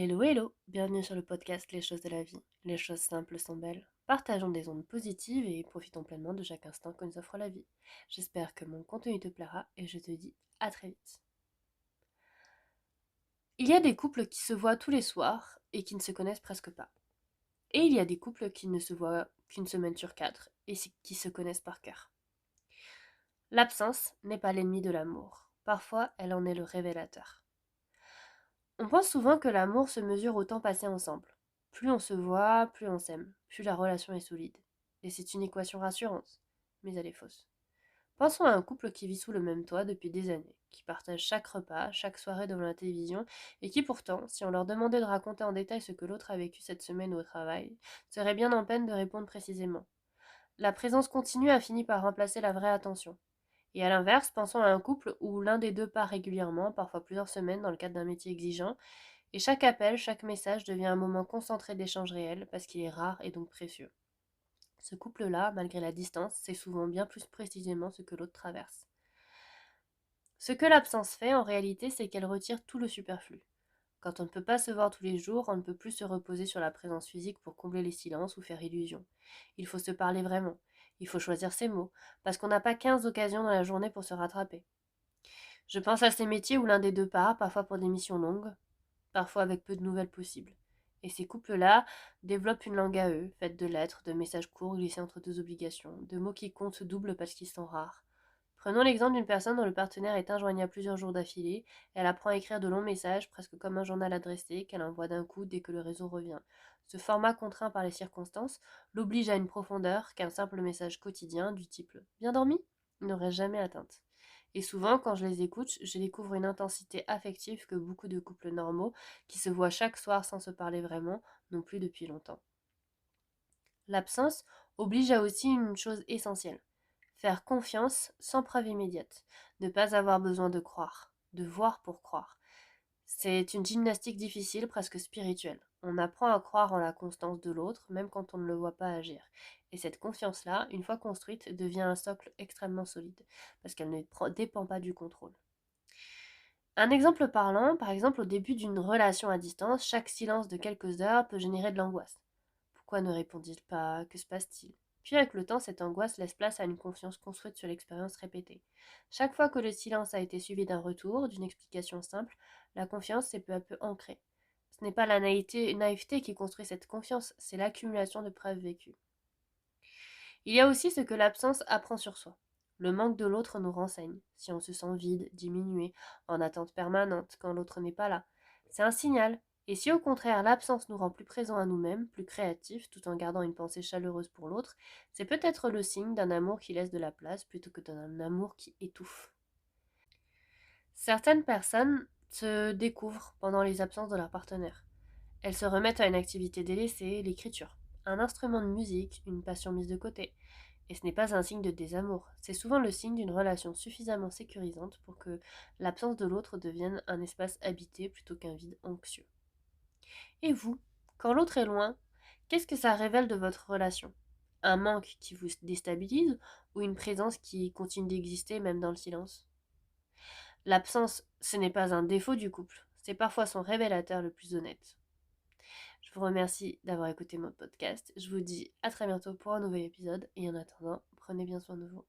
Hello hello, bienvenue sur le podcast Les choses de la vie. Les choses simples sont belles. Partageons des ondes positives et profitons pleinement de chaque instant que nous offre la vie. J'espère que mon contenu te plaira et je te dis à très vite. Il y a des couples qui se voient tous les soirs et qui ne se connaissent presque pas. Et il y a des couples qui ne se voient qu'une semaine sur 4 et qui se connaissent par cœur. L'absence n'est pas l'ennemi de l'amour. Parfois, elle en est le révélateur. On pense souvent que l'amour se mesure au temps passé ensemble. Plus on se voit, plus on s'aime, plus la relation est solide. Et c'est une équation rassurante, mais elle est fausse. Pensons à un couple qui vit sous le même toit depuis des années, qui partage chaque repas, chaque soirée devant la télévision, et qui pourtant, si on leur demandait de raconter en détail ce que l'autre a vécu cette semaine au travail, serait bien en peine de répondre précisément. La présence continue a fini par remplacer la vraie attention. Et à l'inverse, pensons à un couple où l'un des deux part régulièrement, parfois plusieurs semaines dans le cadre d'un métier exigeant, et chaque appel, chaque message devient un moment concentré d'échange réel parce qu'il est rare et donc précieux. Ce couple-là, malgré la distance, sait souvent bien plus précisément ce que l'autre traverse. Ce que l'absence fait, en réalité, c'est qu'elle retire tout le superflu. Quand on ne peut pas se voir tous les jours, on ne peut plus se reposer sur la présence physique pour combler les silences ou faire illusion. Il faut se parler vraiment. Il faut choisir ses mots, parce qu'on n'a pas 15 occasions dans la journée pour se rattraper. Je pense à ces métiers où l'un des deux part, parfois pour des missions longues, parfois avec peu de nouvelles possibles. Et ces couples-là développent une langue à eux, faite de lettres, de messages courts glissés entre deux obligations, de mots qui comptent double parce qu'ils sont rares. Prenons l'exemple d'une personne dont le partenaire est injoignable plusieurs jours d'affilée. Elle apprend à écrire de longs messages, presque comme un journal adressé, qu'elle envoie d'un coup dès que le réseau revient. Ce format contraint par les circonstances l'oblige à une profondeur qu'un simple message quotidien du type Bien dormi n'aurait jamais atteinte. Et souvent, quand je les écoute, je découvre une intensité affective que beaucoup de couples normaux, qui se voient chaque soir sans se parler vraiment, n'ont plus depuis longtemps. L'absence oblige à aussi une chose essentielle. Faire confiance sans preuve immédiate. Ne pas avoir besoin de croire, de voir pour croire. C'est une gymnastique difficile, presque spirituelle. On apprend à croire en la constance de l'autre, même quand on ne le voit pas agir. Et cette confiance-là, une fois construite, devient un socle extrêmement solide, parce qu'elle ne dépend pas du contrôle. Un exemple parlant, par exemple au début d'une relation à distance, chaque silence de quelques heures peut générer de l'angoisse. Pourquoi ne répond-il pas? Que se passe-t-il? Puis avec le temps, cette angoisse laisse place à une confiance construite sur l'expérience répétée. Chaque fois que le silence a été suivi d'un retour, d'une explication simple, la confiance s'est peu à peu ancrée. Ce n'est pas la naïveté qui construit cette confiance, c'est l'accumulation de preuves vécues. Il y a aussi ce que l'absence apprend sur soi. Le manque de l'autre nous renseigne. Si on se sent vide, diminué, en attente permanente, quand l'autre n'est pas là, c'est un signal. Et si au contraire l'absence nous rend plus présents à nous-mêmes, plus créatifs, tout en gardant une pensée chaleureuse pour l'autre, c'est peut-être le signe d'un amour qui laisse de la place plutôt que d'un amour qui étouffe. Certaines personnes se découvrent pendant les absences de leur partenaire. Elles se remettent à une activité délaissée, l'écriture, un instrument de musique, une passion mise de côté. Et ce n'est pas un signe de désamour, c'est souvent le signe d'une relation suffisamment sécurisante pour que l'absence de l'autre devienne un espace habité plutôt qu'un vide anxieux. Et vous, quand l'autre est loin, qu'est-ce que ça révèle de votre relation? Un manque qui vous déstabilise ou une présence qui continue d'exister même dans le silence? L'absence, ce n'est pas un défaut du couple, c'est parfois son révélateur le plus honnête. Je vous remercie d'avoir écouté mon podcast. Je vous dis à très bientôt pour un nouvel épisode et en attendant, prenez bien soin de vous.